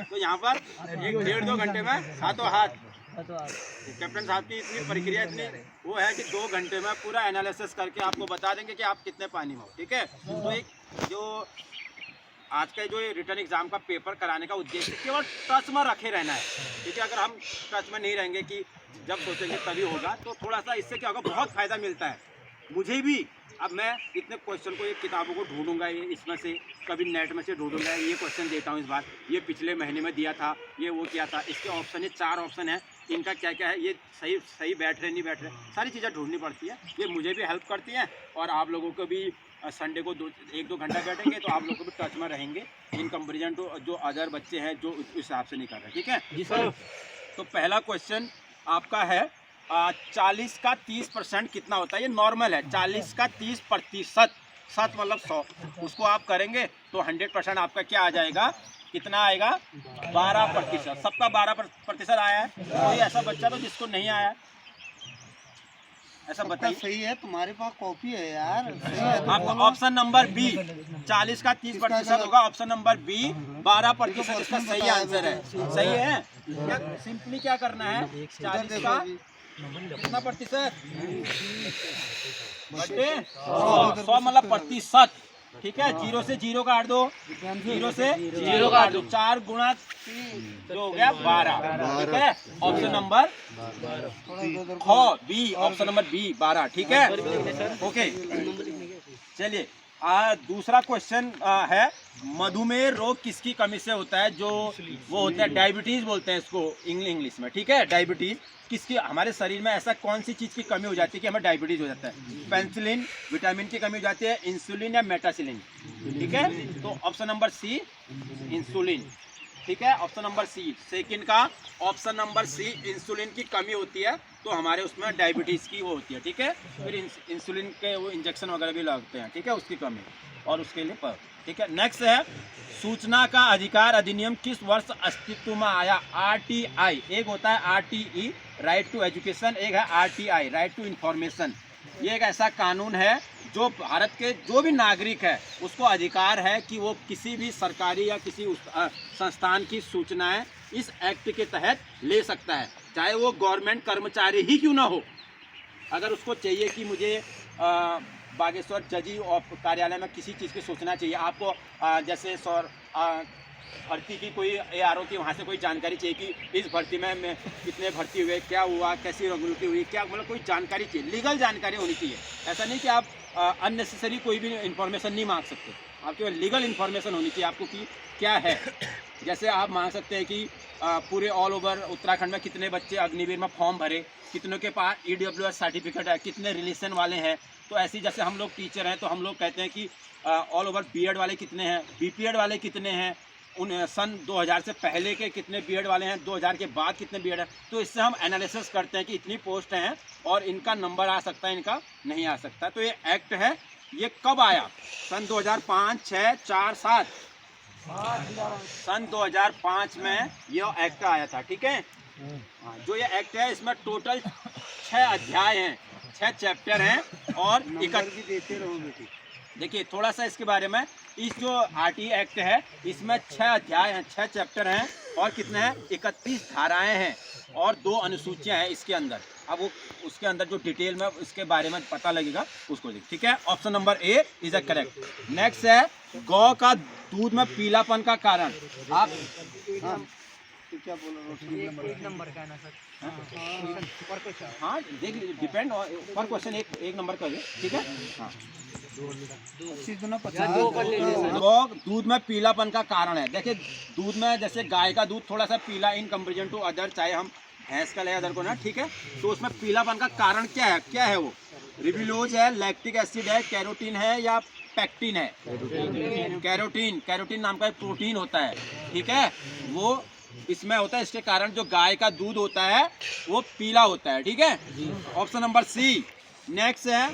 तो यहाँ पर 1-1.5-2 घंटे में हाथों हाथ कैप्टन साहब की इतनी प्रक्रिया इतनी वो है कि 2 घंटे में पूरा एनालिसिस करके आपको बता देंगे कि आप कितने पानी में हो। ठीक है, तो एक जो आज का जो रिटर्न एग्जाम का पेपर कराने का उद्देश्य केवल टच में रखे रहना है। ठीक है, अगर हम टच में नहीं रहेंगे कि जब सोचेंगे तभी होगा, तो थोड़ा सा इससे क्या होगा, बहुत फ़ायदा मिलता है मुझे भी। अब मैं इतने क्वेश्चन को, ये किताबों को ढूंढूंगा, ये इसमें से कभी नेट में से ढूंढूंगा, ये क्वेश्चन देता हूँ इस बार, ये पिछले महीने में दिया था, ये वो किया था, इसके ऑप्शन, ये 4 ऑप्शन है, इनका क्या क्या है, ये सही बैठ रहे नहीं बैठ रहे, सारी चीज़ें ढूंढनी पड़ती है। ये मुझे भी हेल्प करती हैं और आप लोगों को भी संडे को 1-2 घंटा बैठेंगे तो आप लोग को भी टच में रहेंगे इन कंपेरिजन टू जो अदर बच्चे हैं जो उस हिसाब से नहीं कर रहे। ठीक है जी सर। तो पहला क्वेश्चन आपका है 40 का 30% कितना होता है। ये नॉर्मल है, 40 का 30%, 7 मतलब 100, उसको आप करेंगे तो 100% आपका क्या आ जाएगा, कितना आएगा, 12%। सबका 12% आया है, कोई ऐसा बच्चा तो जिसको नहीं आया है, ऐसा बताइए। सही है, तुम्हारे पास कॉपी है यार। आपका ऑप्शन नंबर बी 40 का 30% होगा, ऑप्शन नंबर बी 12% इसका सही आंसर है। सही है, क्या सिंपली क्या करना है, 40 का कितना प्रतिशत बटे 100 मतलब प्रतिशत। ठीक है, 0 से 0 काट दो, 0 से 0 काट दो, 4 गुणा जो हो गया 12। ठीक है, option number B, option number B 12। ठीक है, ओके चलिए दूसरा क्वेश्चन है, मधुमेह रोग किसकी कमी से होता है, जो वो होता है डायबिटीज बोलते हैं इसको इंग्लिश में। ठीक है, डायबिटीज किसकी, हमारे शरीर में ऐसा कौन सी चीज़ की कमी हो जाती है कि हमें डायबिटीज हो जाता है। पेंसिलिन, विटामिन की कमी हो जाती है, इंसुलिन या मेटासिलिन। ठीक है, तो ऑप्शन नंबर सी इंसुलिन। ठीक है, ऑप्शन नंबर सी, सेकंड का ऑप्शन नंबर सी, इंसुलिन की कमी होती है तो हमारे उसमें डायबिटीज़ की वो होती है। ठीक है, फिर इंसुलिन के वो इंजेक्शन वगैरह भी लगते हैं। ठीक है, उसकी कमी और उसके लिए पर। ठीक है, नेक्स्ट है, सूचना का अधिकार अधिनियम किस वर्ष अस्तित्व में आया। RTI, एक होता है RTE राइट टू एजुकेशन, एक है RTI राइट टू इंफॉर्मेशन। ये एक ऐसा कानून है जो भारत के जो भी नागरिक है उसको अधिकार है कि वो किसी भी सरकारी या किसी संस्थान की सूचनाएं इस एक्ट के तहत ले सकता है, चाहे वो गवर्नमेंट कर्मचारी ही क्यों ना हो। अगर उसको चाहिए कि मुझे बागेश्वर जजी कार्यालय में किसी चीज़ की सूचना चाहिए, आपको जैसे भर्ती की कोई ARO की वहाँ से कोई जानकारी चाहिए कि इस भर्ती में कितने भर्ती हुए, क्या हुआ, कैसी रेगुलरिटी हुई, क्या मतलब कोई जानकारी चाहिए, लीगल जानकारी होनी चाहिए। ऐसा नहीं कि आप अननेसेसरी कोई भी इन्फॉर्मेशन नहीं मांग सकते, आपके पास लीगल इन्फॉर्मेशन होनी चाहिए आपको कि क्या है। जैसे आप मांग सकते हैं कि पूरे ऑल ओवर उत्तराखंड में कितने बच्चे अग्निवीर में फॉर्म भरे, कितनों के पास EWS सर्टिफिकेट है, कितने रिलेशन वाले हैं। तो ऐसी जैसे हम लोग टीचर हैं तो हम लोग कहते हैं कि ऑल ओवर BEd वाले कितने हैं, BPEd वाले कितने हैं, उन सन 2000 से पहले के कितने BEd वाले हैं, 2000 के बाद कितने BEd हैं। तो इससे हम एनालिसिस करते हैं कि इतनी पोस्ट हैं और इनका नंबर आ सकता है, इनका नहीं आ सकता। तो ये एक्ट है, ये कब आया, सन 2005, 6, 4, 7, सन 2005 में यह एक्ट आया था। ठीक है, जो ये एक्ट है इसमें टोटल 6 अध्याय हैं, 6 चैप्टर हैं और देखिए थोड़ा सा इसके बारे में, इस जो RTI एक्ट है इसमें 6 अध्याय हैं, 6 चैप्टर हैं और कितने हैं, 31 धाराएं हैं और 2 अनुसूचियां हैं इसके अंदर। अब वो उसके अंदर जो डिटेल में इसके बारे में पता लगेगा उसको देख। ठीक है, option number A is a correct. Next है, गौ का दूध में पीलापन का कारण। आप क्या बोला, एक नंबर का है ना सर। हाँ देख लीजिए, डिपेंड पर क्वेश्चन एक नंबर का है। ठीक है, हाँ गौ दूध में पीलापन का कारण है। देखिए दूध में जैसे गाय का दूध थोड़ा सा पीला इन कंपेरिजन टू अदर, चाहे हम भैंस का ले अदर को ना। ठीक है, तो उसमें पीलापन का कारण क्या है वो रिबुलोज है, लैक्टिक एसिड है, कैरोटीन है या पैक्टिन है। कैरोटीन नाम का एक प्रोटीन होता है। ठीक है, वो इसमें होता है, इसके कारण जो गाय का दूध होता है वो पीला होता है। ठीक है, ऑप्शन नंबर सी। नेक्स्ट है,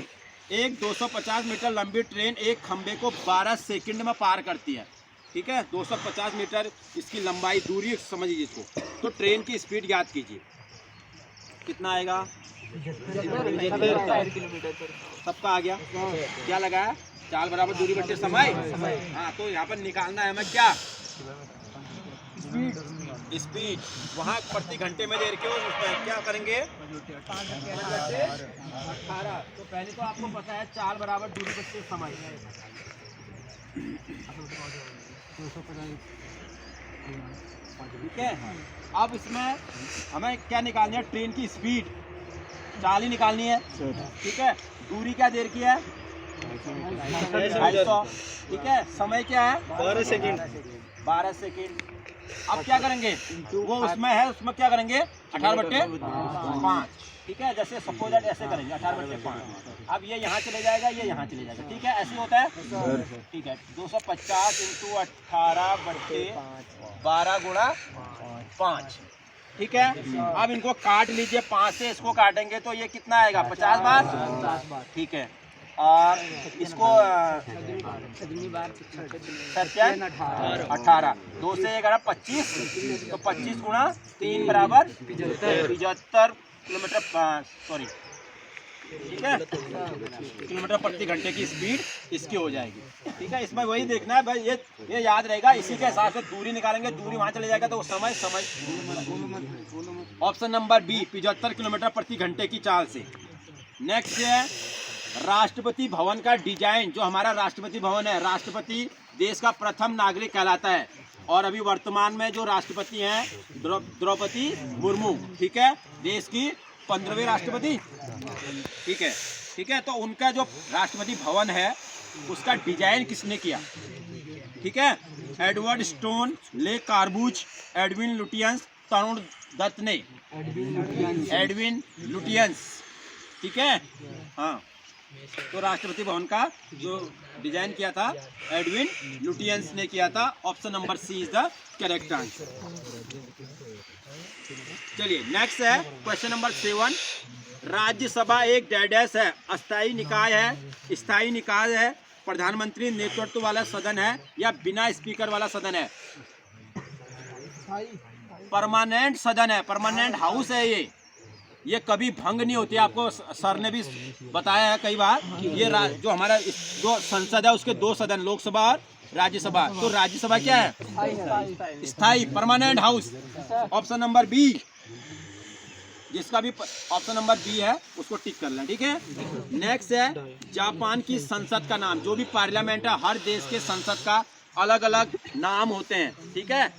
एक 250 मीटर लंबी ट्रेन एक खंबे को 12 सेकंड में पार करती है। ठीक है, 250 मीटर इसकी लंबाई, दूरी समझिए इसको। तो ट्रेन की स्पीड याद कीजिए, कितना आएगा, 4 किलोमीटर। सबका आ गया, क्या लगाया, चाल बराबर दूरी बटे समय। हाँ, तो यहाँ पर निकालना है हमें क्या, स्पीड वहाँ प्रति घंटे में दे रखे हो, उसमें क्या करेंगे 18। तो पहले तो आपको पता है चाल बराबर दूरी बचते समय, ठीक है। अब इसमें हमें क्या निकालनी है, ट्रेन की स्पीड, चाल ही निकालनी है, ठीक है। दूरी क्या देर की है 250, ठीक है। समय क्या है 12 सेकेंड। अब क्या करेंगे, वो उसमें है, उसमें क्या करेंगे 18/5, ठीक है। जैसे सपोज दैट ऐसे करेंगे 18/5। अब ये यहाँ चले जाएगा, ये यहाँ चले जाएगा, ठीक है। ऐसे होता है, ठीक है। 250 × 18/12 × 5, ठीक है। अब इनको काट लीजिए, 5 से इसको काटेंगे तो ये कितना आएगा 50 बार, ठीक है। और इसको 18, 2 से 1 25, तो 25 × 3 बराबर 75 किलोमीटर, सॉरी, ठीक है, किलोमीटर प्रति घंटे की स्पीड इसकी हो जाएगी, ठीक है। इसमें वही देखना है भाई, ये याद रहेगा। इसी के हिसाब से दूरी निकालेंगे, दूरी वहाँ चले जाएगा तो समय। ऑप्शन नंबर बी 75 किलोमीटर प्रति घंटे की चाल से। नेक्स्ट है राष्ट्रपति भवन का डिजाइन। जो हमारा राष्ट्रपति भवन है, राष्ट्रपति देश का प्रथम नागरिक कहलाता है, और अभी वर्तमान में जो राष्ट्रपति हैं द्रौपदी मुर्मू, ठीक है, देश की 15वीं राष्ट्रपति, ठीक है, ठीक है। तो उनका जो राष्ट्रपति भवन है उसका डिजाइन किसने किया, ठीक है। एडवर्ड स्टोन, ले कार्बूज, एडविन लुटियंस, तरुण दत्त ने, एडविन लुटियंस, ठीक है, हाँ। तो राष्ट्रपति भवन का जो डिजाइन किया था एडविन लुटियंस ने किया था। Option number C is the correct answer. चलिए नेक्स्ट है क्वेश्चन नंबर 7। राज्यसभा एक डैश है, अस्थायी निकाय है, स्थायी निकाय है, प्रधानमंत्री नेतृत्व वाला सदन है, या बिना स्पीकर वाला सदन है। परमानेंट सदन है, परमानेंट हाउस है ये कभी भंग नहीं होती। आपको सर ने भी बताया है कई बार कि ये जो हमारा जो संसद है उसके 2 सदन, लोकसभा और राज्यसभा। तो राज्यसभा क्या है स्थायी, permanent house. Option number B, जिसका भी ऑप्शन नंबर बी है उसको टिक कर लें, ठीक है। नेक्स्ट है जापान की संसद का नाम। जो भी पार्लियामेंट है, हर देश के संसद का अलग अलग नाम होते हैं, ठीक है।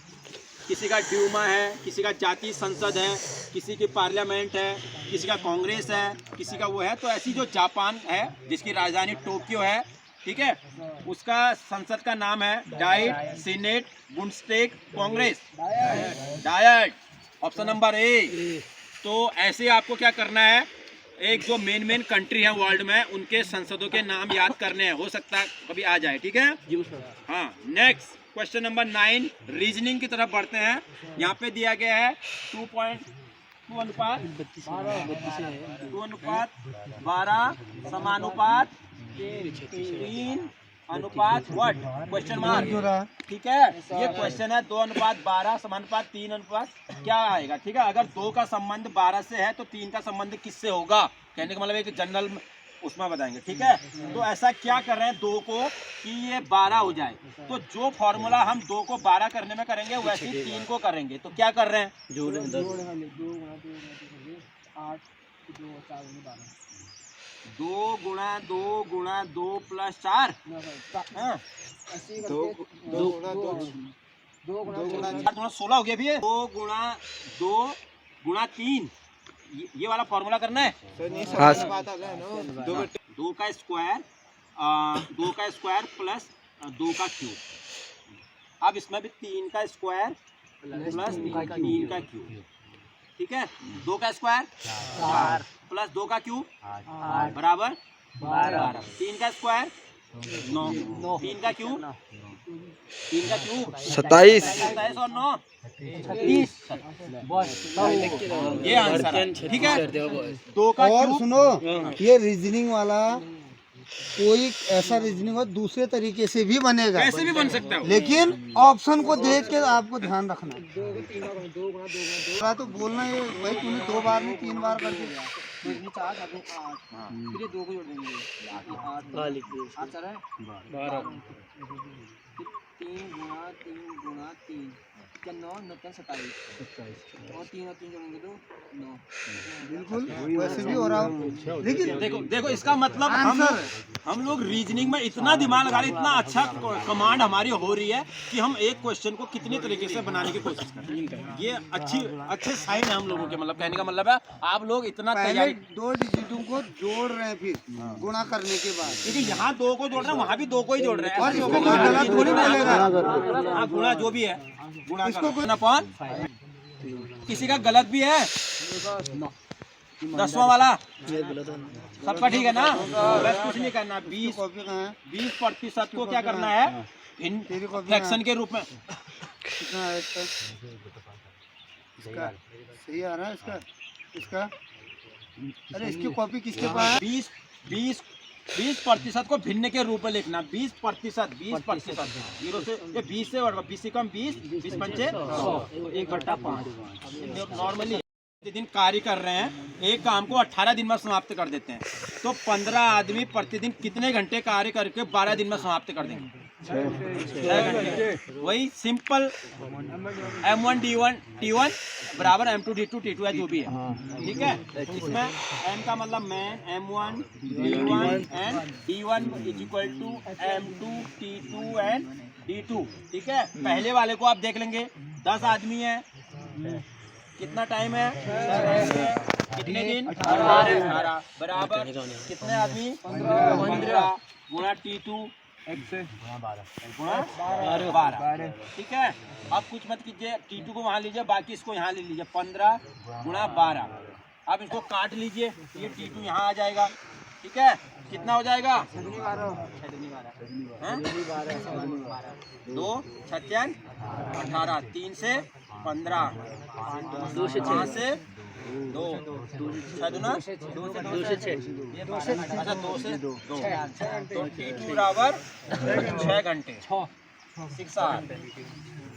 किसी का ड्यूमा है, किसी का जातीय संसद है, किसी की पार्लियामेंट है, किसी का कांग्रेस है, किसी का वो है। तो ऐसी जो जापान है जिसकी राजधानी टोक्यो है, ठीक है, उसका संसद का नाम है Diet, Senate, Bundestag, Congress, Diet. Option number A. तो ऐसे आपको क्या करना है, एक जो मेन कंट्री है वर्ल्ड में उनके संसदों के नाम याद करने हैं, हो सकता है कभी आ जाए, ठीक है। हाँ, नेक्स्ट क्वेश्चन नंबर 9, रीजनिंग की तरफ बढ़ते हैं। यहाँ पे दिया गया है 2 अनुपात 12 समानुपात 3 अनुपात व्हाट, क्वेश्चन मार्क, ठीक है। ये क्वेश्चन है 2 अनुपात 12 समानुपात 3 अनुपात क्या आएगा, ठीक है। अगर 2 का संबंध 12 से है तो 3 का संबंध किससे होगा, कहने का मतलब एक जनरल उसमें बताएंगे, ठीक है। तो ऐसा क्या कर रहे हैं 2 को कि ये 12 हो जाए। तो जो फॉर्मूला हम 2 को 12 करने में करेंगे वैसे 3 को करेंगे। तो क्या कर रहे हैं, 2 × 2 + 4, 2 × 16 हो गया भी है। 2 × 2 × 3, ये वाला फॉर्मूला करना है। 2 का स्क्वायर प्लस 2 का क्यूब। अब इसमें भी 3 का स्क्वायर प्लस 3 का क्यूब, ठीक है। 2 का स्क्वायर 4 प्लस 2 का क्यूब बराबर 12। 3 का स्क्वायर 9, 3 का क्यूब 27 और 9 36। ये आंसर है, ठीक है। 2 का और क्यूब। सुनो, ये रीजनिंग वाला कोई ऐसा रीजनिंग हो दूसरे तरीके से भी बनेगा, कैसे भी बन सकता है, लेकिन ऑप्शन को देख के आपको ध्यान रखना। तो बोलना ये भाई तूने 2 बार नहीं 3 बार कर दिया। 4 8 फिर ये 2 को जोड़ देंगे 8 8 12 3 × 3 × 3 क्या 9 9 27 और 3 जोड़ेंगे तो 9। बिल्कुल वैसे भी हो रहा हो, लेकिन देखो देखो इसका मतलब हम लोग रीजनिंग में इतना दिमाग लगा रहे, इतना अच्छा कमांड हमारी हो रही है कि हम एक क्वेश्चन को कितनी तरीके से बनाने की कोशिश कर रहे हैं। ये अच्छे साइन है हम लोगों के, मतलब कहने का मतलब है आप लोग इतना पहले तैयारी, 2 डिजिटों को जोड़ रहे हैं, फिर गुणा करने के बाद, क्योंकि यहाँ 2 को जोड़ रहे हैं, वहाँ भी 2 को ही जोड़ रहे हैं। और इसको कोई गलत थोड़ी बोलेगा। हाँ, गुणा जो भी है गुणा इसको अपॉन, किसी का गलत भी है 10वां वाला सबका ठीक है ना, बस कुछ नहीं करना। 20% को क्या करना है फ्रैक्शन के रूप में। कितना है इसका? सही आ रहा है इसका। अरे इसकी कॉपी किसके पास है? 20% को भिन्न के रूप में लिखना। 20% 0 से ये 20 से 20 से कम 20 पंचे 1/5। नॉर्मली प्रतिदिन कार्य कर रहे हैं, एक काम को 18 दिन में समाप्त कर देते हैं, तो 15 आदमी प्रतिदिन कितने घंटे कार्य करके 12 दिन में समाप्त कर देंगे? 6 घंटे। वही सिंपल M1 D1 बराबर M2 D2 T2 है जो भी है, ठीक है। इसमें M का मतलब man, M1 D1 and D1 is equal to M2 T2 and D2, ठीक है। पहले वाले को आप देख लेंगे, 10 आदमी है, कितना टाइम है? कितने दिन? 18 बराबर कितने आदमी? 15 गुणा T2 गुणा 12, ठीक है। अब कुछ मत कीजिए, T2 को वहाँ लीजिए, बाकी इसको यहाँ ले लीजिए, 15 गुणा 12। अब इसको काट लीजिए, ये T2 यहाँ आ जाएगा, ठीक है। कितना हो जाएगा? 2 6 18, 3 से 15, 5 से 2, 6 दूना 2 से 6, अच्छा 2 से 2, तो T2 बराबर 6 घंटे 6 आवर,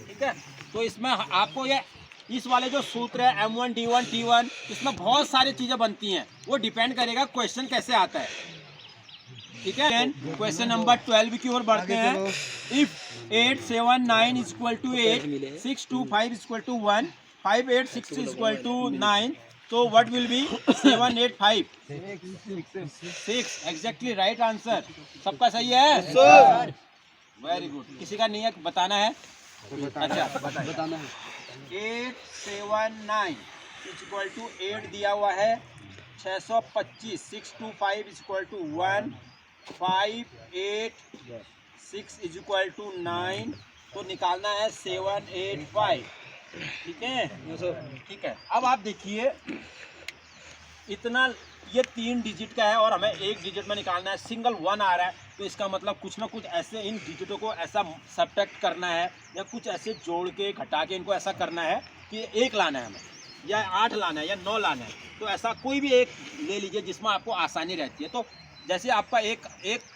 ठीक है। तो इसमें आपको ये इस वाले जो सूत्र है M1 D1 T1, इसमें बहुत सारी चीजें बनती हैं, वो डिपेंड करेगा क्वेश्चन कैसे आता है, ठीक है। क्वेश्चन नंबर 12 की ओर बढ़ते हैं। If 8 7 9 is equal to 8, 6 2 5 is equal to 1, 5 8 6 is equal to 9, तो what will be? 7 8 5 6, exactly right answer. सबका सही है सर, वेरी गुड। किसी का नहीं है, बताना है? अच्छा बताना है। 8 7 9 इज इक्वल टू 8 दिया हुआ है, 625, 6 2 5 is equal to 1, 5 8 6 is equal to 9, तो निकालना है 7 8 5, ठीक है। ठीक है, अब आप देखिए इतना, ये 3 डिजिट का है और हमें 1 डिजिट में निकालना है, सिंगल 1 आ रहा है, तो इसका मतलब कुछ ना कुछ ऐसे इन डिजिटों को ऐसा सब्ट्रैक्ट करना है या कुछ ऐसे जोड़ के घटा के इनको ऐसा करना है कि 1 लाना है हमें, या 8 लाना है या 9 लाना है। तो ऐसा कोई भी एक ले लीजिए जिसमें आपको आसानी रहती है। तो जैसे आपका एक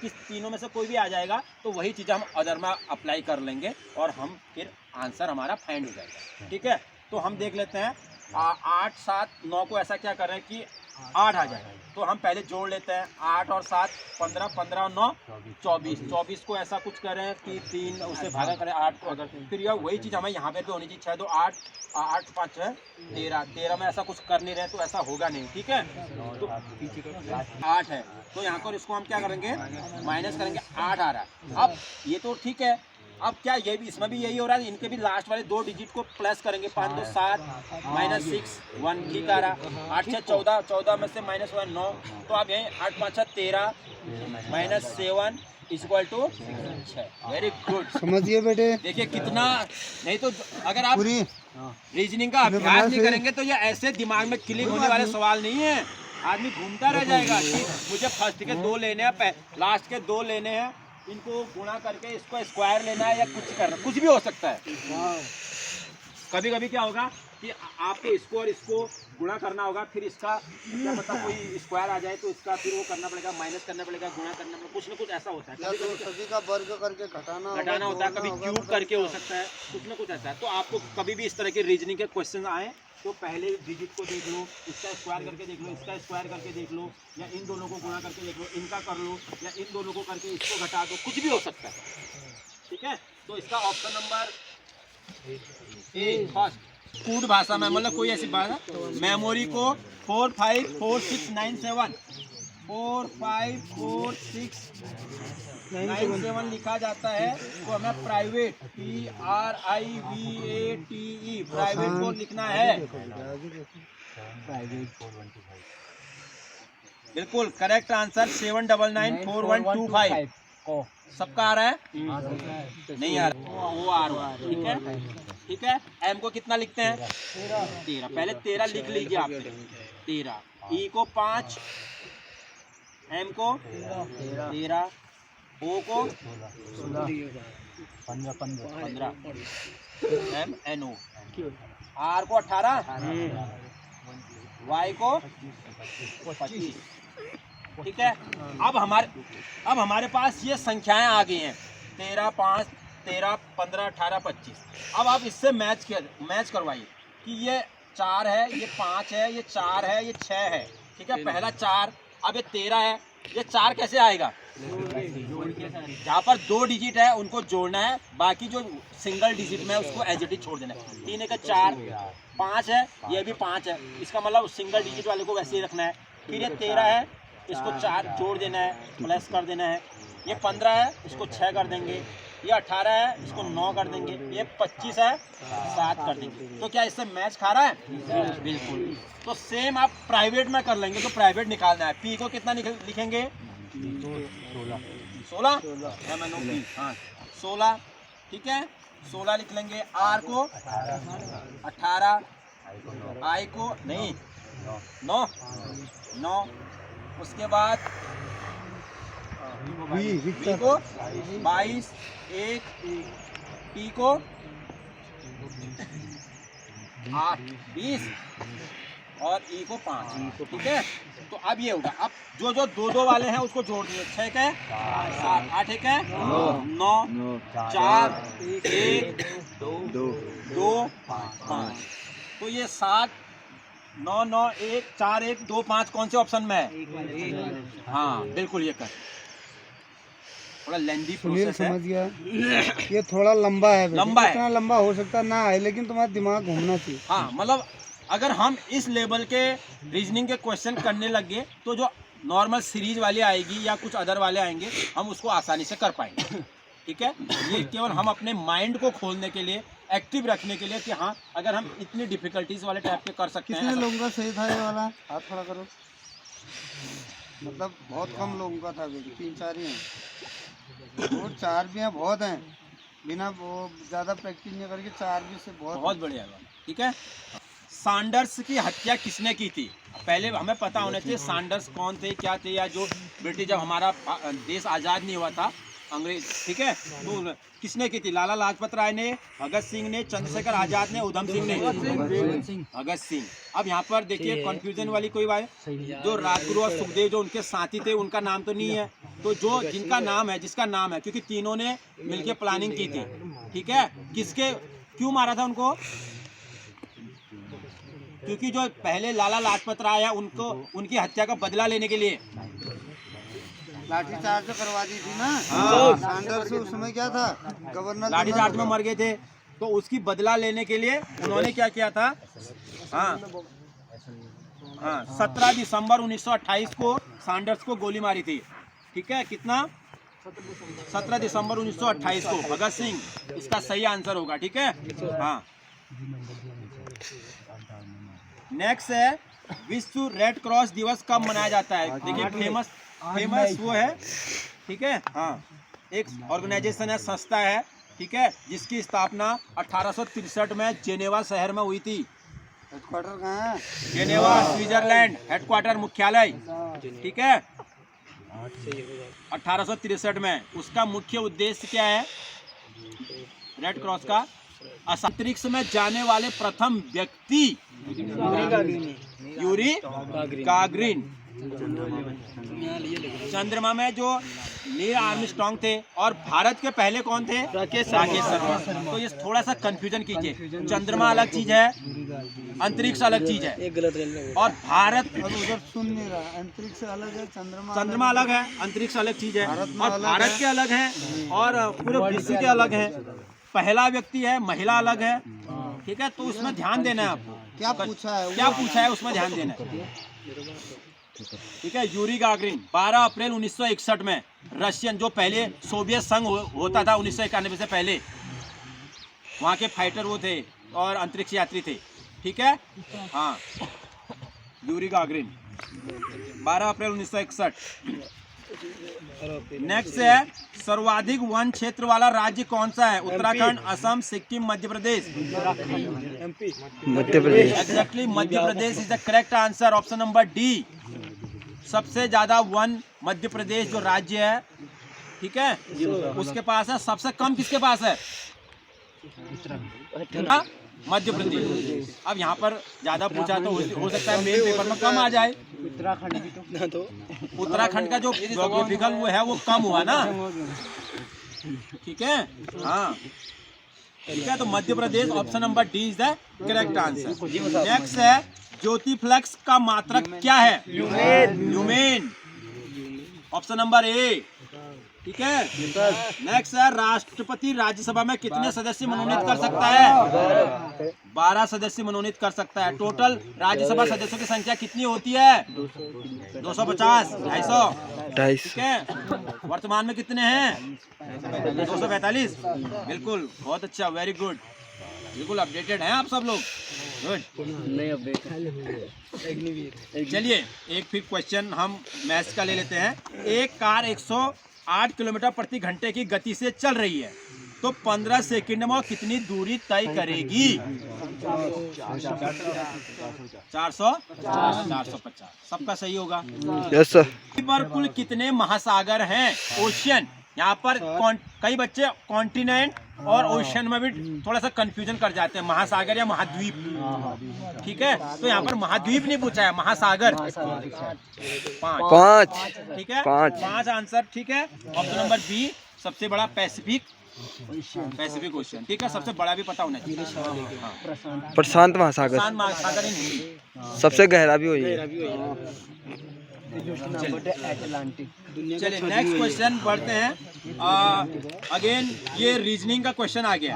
किस तीनों में से कोई भी आ जाएगा, तो वही चीज़ हम अदर में अप्लाई कर लेंगे और हम फिर आंसर हमारा फाइंड हो जाएगा, ठीक है। तो हम देख लेते हैं 8 7 9 को ऐसा क्या कर रहे हैं कि 8 आ जाएगा, तो हम पहले जोड़ लेते हैं 8 और 7 15, 15 और 9 24, 24 को ऐसा कुछ करें कि 3 उससे भागा करें 8 को, अगर फिर यह वही चीज़ हमें यहाँ पे भी होनी चाहिए। 6 2 8 8 5 है 13 में ऐसा कुछ कर नहीं रहे तो ऐसा होगा नहीं, ठीक है। तो 8 है, तो यहाँ पर इसको हम क्या करेंगे, माइनस करेंगे, 8 आ रहा है। अब ये तो ठीक है, अब क्या ये भी, इसमें भी यही हो रहा है, इनके भी लास्ट वाले 2 डिजिट को प्लस करेंगे, 5 2 7 -6 1, ठीक आ रहा। 8 6 14, 14 में से -1 9, तो आप यहीं 8 5 6 13 -7 इक्वल टू 6। वेरी गुड, समझिए बेटे। देखिए कितना, नहीं तो अगर आप रीजनिंग का अभ्यास नहीं करेंगे तो ये ऐसे दिमाग में क्लिक होने वाले सवाल नहीं है, आदमी घूमता रह जाएगा कि मुझे फर्स्ट के 2 लेने हैं, लास्ट के 2 लेने हैं, इनको गुणा करके इसको स्क्वायर लेना है या कुछ करना, कुछ भी हो सकता है। कभी कभी क्या होगा कि आपको इसको और इसको गुणा करना होगा, फिर इसका क्या पता कोई स्क्वायर आ जाए तो इसका फिर वो करना पड़ेगा, माइनस करना पड़ेगा, गुणा करना पड़ेगा, कुछ ना कुछ ऐसा होता है। कभी कभी सभी का वर्ग करके घटाना होता है, कभी क्यूब करके हो सकता है, कुछ ना कुछ ऐसा है। तो आपको कभी भी इस तरह के रीजनिंग के क्वेश्चन आए तो पहले डिजिट को देख लो, इसका स्क्वायर करके देख लो, इसका स्क्वायर करके देख लो, या इन दोनों को गुणा करके देख लो, इनका कर लो, या इन दोनों को करके इसको घटा दो, कुछ भी हो सकता है, ठीक है। तो इसका ऑप्शन नंबर कूड भाषा में, मतलब कोई ऐसी भाषा, मेमोरी को 454697 454697 लिखा जाता है, तो हमें प्राइवेट PRIVATE प्राइवेट को लिखना है। बिल्कुल करेक्ट आंसर 7994125। सबका आ रहा है? नहीं आ रहा, वो आ रहा है। ठीक है, ठीक है। एम को कितना लिखते हैं? 13। पहले 13 लिख लीजिए आप। 13। ई को 5, एम को 13, ओ को 15, एम एन ओ, आर को 18, वाई को 25। ठीक है। अब हमारे पास ये संख्याएं आ गई हैं 13, 5, 13, 15, 18, 25। अब आप इससे मैच करवाइए कि ये 4 है, ये 5 है, ये 4 है, ये 6 है। ठीक है, पहला 4, अब ये 13 है, ये 4 कैसे आएगा? जहाँ पर 2 डिजिट है उनको जोड़ना है, बाकी जो सिंगल डिजिट में है उसको एज इट इज छोड़ देना है। 3 का 4, 5 है, ये भी 5 है, इसका मतलब सिंगल डिजिट वाले को वैसे ही रखना है। फिर ये 13 है, इसको 4 जोड़ देना है, प्लस कर देना है। ये 15 है, इसको 6 कर देंगे। ये 18 है, इसको 9 कर देंगे। ये 25 है, 7 कर देंगे। तो क्या इससे मैच खा रहा है? बिल्कुल। तो सेम आप प्राइवेट में कर लेंगे, तो प्राइवेट निकालना है। पी को कितना लिखेंगे? 16। हाँ 16। ठीक है, 16 लिख लेंगे। आर को 18, आई को नहीं 9। उसके बाद बी को 22, 1, टी को 8, 20 और ई को 5। ठीक है, तो अब ये होगा। अब जो 2 वाले हैं उसको जोड़ दिए। 6 के 7, 8 है 9, 4, 1, 2, 5। तो ये 7, 9, 9, 1, 4, 1, 2, 5 कौन से ऑप्शन में है? हाँ बिल्कुल, ये कर। थोड़ा लेंदी प्रोसेस है। समझ गया। ये थोड़ा लंबा है, लंबा है। इतना लंबा हो सकता ना है, लेकिन तुम्हारा दिमाग घूमना चाहिए। हाँ मतलब अगर हम इस लेवल के रीजनिंग के क्वेश्चन करने लगे तो जो नॉर्मल सीरीज वाले आएगी या कुछ अदर वाले आएंगे हम उसको आसानी से कर पाएंगे। ठीक है, ये केवल हम अपने माइंड को खोलने के लिए, एक्टिव रखने के लिए कि हाँ अगर हम इतनी डिफिकल्टीज वाले टाइप के कर सकते हैं। कितने लोगों का सही था ये वाला? हाथ खड़ा करो। मतलब बहुत कम लोगों का था, 3-4 ही हैं। और 4 भी हैं, बहुत हैं। बिना वो ज़्यादा प्रैक्टिस नहीं करके 4 भी से बहुत बढ़िया है। ठीक है, सैंडर्स की हत्या किसने की थी? पहले हमें पता होना चाहिए सैंडर्स कौन थे, क्या थे, या जो ब्रिटिश, जब हमारा देश आज़ाद नहीं हुआ था अंग्रेज, ठीक है, तो किसने की थी? लाला लाजपत राय ने, भगत सिंह ने, चंद्रशेखर आजाद ने, उधम सिंह ने। भगत सिंह। अब यहाँ पर देखिए कंफ्यूजन वाली कोई बात, जो राजगुरु और सुखदेव जो उनके साथी थे उनका नाम तो नहीं है, तो जो जिसका नाम है, क्योंकि तीनों ने मिलकर प्लानिंग की थी। ठीक है, क्यों मारा था उनको? क्योंकि जो पहले लाला लाजपत राय है उनकी हत्या का बदला लेने के लिए लाठीचार्ज करवा दी थी ना। हाँ। सैंडर्स उसमें क्या था, गवर्नर लाठीचार्ज में मर गए थे, तो उसकी बदला लेने के लिए उन्होंने क्या किया था? हाँ 17 दिसंबर 1928 को सैंडर्स को गोली मारी थी। ठीक है, कितना? 17 दिसंबर 1928 को भगत सिंह इसका सही आंसर होगा। ठीक है, हाँ। नेक्स्ट है विश्व रेड क्रॉस दिवस कब मनाया जाता है? देखिए फेमस वो है। ठीक है, हाँ, एक ऑर्गेनाइजेशन है, संस्था है। ठीक है, जिसकी स्थापना 1863 में जेनेवा शहर में हुई थी। हेडक्वार्टर कहाँ है? जेनेवा, स्विट्जरलैंड, हेडक्वार्टर, मुख्यालय। ठीक है, 1863 में। उसका मुख्य उद्देश्य क्या है रेड क्रॉस का? अंतरिक्ष में जाने वाले प्रथम व्यक्ति यूरी गागरिन। चंद्रमा में जो नील आर्मस्ट्रांग थे, और भारत के पहले कौन थे? राकेश शर्मा। तो ये थोड़ा सा कंफ्यूजन कीजिए, चंद्रमा अलग चीज है, अंतरिक्ष अलग चीज है, और भारत उधर सुन नहीं रहा। अंतरिक्ष अलग है, चंद्रमा अलग है, अंतरिक्ष अलग चीज है, और भारत के अलग है और पूरे विश्व के अलग है। पहला व्यक्ति है, महिला अलग है, ठीक है, तो उसमें ध्यान देना है आपको। क्या पूछा है? क्या पूछा है उसमें ध्यान देना है, ठीक है। यूरी गागरिन 12 अप्रैल 1961 में रशियन, जो पहले सोवियत संघ होता था 1991 से पहले, वहाँ के फाइटर वो थे और अंतरिक्ष यात्री थे, ठीक है। हाँ, यूरी गागरिन 12 अप्रैल 1961। नेक्स्ट है, सर्वाधिक वन क्षेत्र वाला राज्य कौन सा है? Uttarakhand, Assam, Sikkim, Madhya Pradesh. Madhya Pradesh. Exactly, Madhya Pradesh is the correct answer, option number D. सबसे ज्यादा वन मध्य प्रदेश जो राज्य है, ठीक है, उसके पास है। सबसे कम किसके पास है? हाँ, मध्य प्रदेश। अब यहाँ पर ज्यादा पूछा तो हो सकता है मेन पेपर में कम आ जाए। उत्तराखंड का जो ज्योग्राफिकल वो है वो कम हुआ ना, ठीक है। हाँ, ठीक है, तो Madhya Pradesh option number D is the correct answer. Next है, ज्योति फ्लक्स का मात्रक क्या है? ल्यूमेन, ऑप्शन नंबर ए, ठीक है। नेक्स्ट है, राष्ट्रपति राज्यसभा में कितने सदस्य मनोनीत कर सकता है? 12 सदस्य मनोनीत कर सकता है। टोटल राज्यसभा सदस्यों की संख्या कितनी होती है? 250, 250, ठीक है। वर्तमान में कितने हैं? 245। बिल्कुल, बहुत अच्छा, वेरी गुड, बिल्कुल अपडेटेड हैं आप सब लोग, गुड। चलिए एक फिर क्वेश्चन हम मैथ्स का ले लेते हैं। एक कार 108 किलोमीटर प्रति घंटे की गति से चल रही है, तो 15 सेकंड में वो कितनी दूरी तय करेगी? 450। सबका सही होगा। Yes sir. पर कुल कितने महासागर हैं? ओशियन, यहाँ पर कई बच्चे कॉन्टिनेंट और ओशियन में भी थोड़ा सा कंफ्यूजन कर जाते हैं, महासागर या महाद्वीप, ठीक है। तो यहाँ पर महाद्वीप नहीं पूछा है, महासागर। 5, ठीक है, 5 आंसर, ठीक है। ऑप्शन नंबर बी, सबसे बड़ा पैसिफिक ओशियन, ठीक है। सबसे बड़ा भी पता होना चाहिए। प्रशांत महासागर। प्रशांत महासागर ही नहीं, सबसे गहरा भी वही। चलिए नेक्स्ट क्वेश्चन पढ़ते हैं। अगेन ये रीजनिंग का क्वेश्चन आ गया।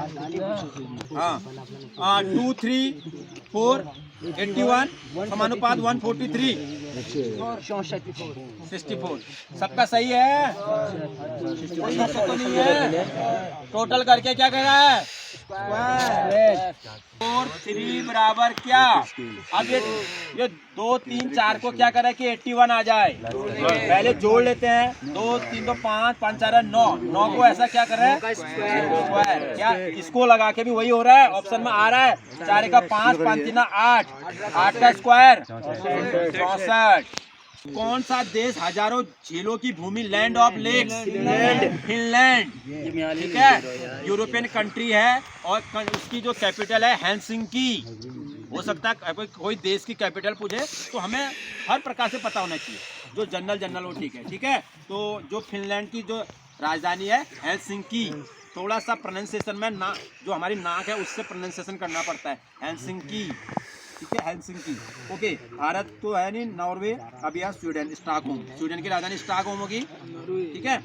हाँ, 2, 3, 4, 81 समानुपात 143, 64। सबका सही है, कोई दिक्कत तो नहीं है। टोटल करके क्या कह रहा है? 4, 3 बराबर क्या? अब ये 2, 3, 4 को क्या करें कि 81 आ जाए? पहले जोड़ लेते हैं। 2, 3 तो 5, 5 4 9 को ऐसा क्या करें? स्क्वायर। क्या इसको लगा के भी वही हो रहा है? ऑप्शन में आ रहा है। 4 का 5, 5 3 8 का स्क्वायर 64। कौन सा देश हजारों झीलों की भूमि, लैंड ऑफ लेक्स? फिनलैंड, ठीक है। यूरोपियन कंट्री है और उसकी जो कैपिटल है हेलसिंकी। हो सकता है कोई देश की कैपिटल पूछे तो हमें हर प्रकार से पता होना चाहिए, जो जनरल हो, ठीक है, ठीक है। तो जो फिनलैंड की जो राजधानी है हेलसिंकी, थोड़ा सा प्रोनाउंसिएशन में ना, जो हमारी नाक है उससे प्रोनाउंसिएशन करना पड़ता है, हेलसिंकी, ठीक है, हेलसिंकी। ओके, भारत तो है नहीं, नॉर्वे। अब यहाँ स्वीडन, स्टॉकहोम, स्वीडन की राजधानी स्टॉकहोम होगी, ठीक है।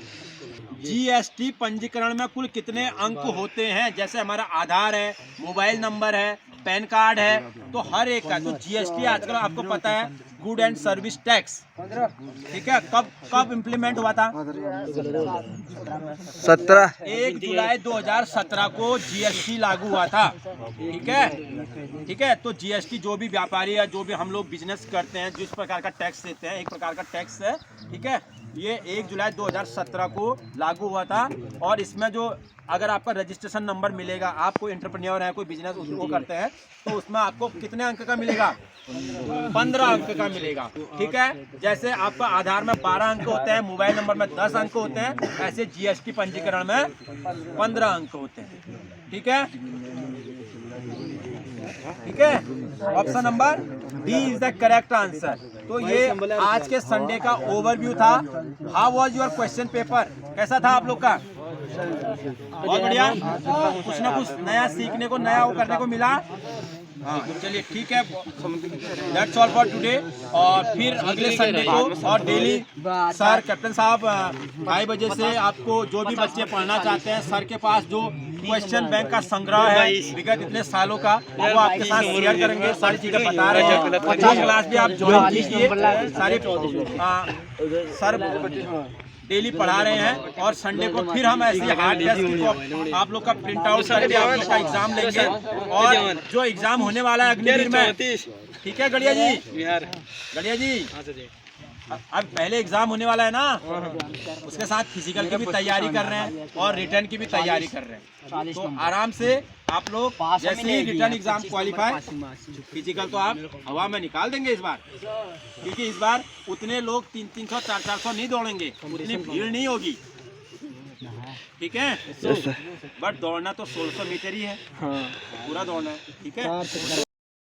जीएसटी पंजीकरण में कुल कितने अंक होते हैं? जैसे हमारा आधार है, मोबाइल नंबर है, पैन कार्ड है, तो हर एक का। तो जीएसटी आजकल आपको पता है गुड एंड सर्विस टैक्स, ठीक है। कब इम्प्लीमेंट हुआ था? 1 जुलाई 2017 को जीएसटी लागू हुआ था, ठीक है, ठीक है। तो जीएसटी जो भी व्यापारी है, जो भी हम लोग बिजनेस करते हैं, जिस प्रकार का टैक्स देते हैं, एक प्रकार का टैक्स है, ठीक है। ये 1 जुलाई 2017 को लागू हुआ था। और इसमें जो अगर आपका रजिस्ट्रेशन नंबर मिलेगा, आप कोई एंटरप्रेन्योर है, कोई बिजनेस वो करते हैं, तो उसमें आपको कितने अंक का मिलेगा? 15 अंक का मिलेगा, ठीक है। जैसे आपका आधार में 12 अंक होते हैं, मोबाइल नंबर में 10 अंक होते हैं, ऐसे जीएसटी पंजीकरण में 15 अंक होते हैं, ठीक है, ठीक है। Option number D is the correct answer. तो ये आज के संडे का ओवरव्यू था। How was your question paper? कैसा था आप लोग का? बहुत बढ़िया, कुछ ना कुछ नया सीखने को, नया वो करने को मिला। हाँ, चलिए ठीक है, दैट्स ऑल फॉर टुडे। और फिर अगले संडे को और डेली सर कैप्टन साहब 2:30 बजे से आपको जो भी बच्चे पढ़ना चाहते हैं, सर के पास जो क्वेश्चन बैंक का संग्रह है विगत इतने सालों का, वो आपके साथ शेयर करेंगे, सारी चीजें बता रहे हैं। 50 क्लास भी आप ज्वाइन कीजिए, सारे सर डेली पढ़ा रहे हैं और संडे को फिर हम ऐसे हार्ड टेस्ट को आप लोग का प्रिंट आउट करके आप लोग का एग्जाम लेंगे और जो एग्जाम होने वाला है अग्निवीर में, ठीक है गढ़िया जी, गढ़िया जी अब पहले एग्जाम होने वाला है ना, उसके साथ फिजिकल की भी तैयारी कर रहे हैं और रिटर्न की भी तैयारी कर रहे हैं। तो आराम से आप लोग जैसे ही रिटर्न एग्जाम क्वालिफाई, फिजिकल तो आप हवा में निकाल देंगे इस बार, क्योंकि इस बार उतने लोग 300-300 400 नहीं दौड़ेंगे, उतनी भीड़ नहीं होगी, ठीक है। बट दौड़ना तो 1600 मीटर ही है, पूरा दौड़ना है, ठीक है।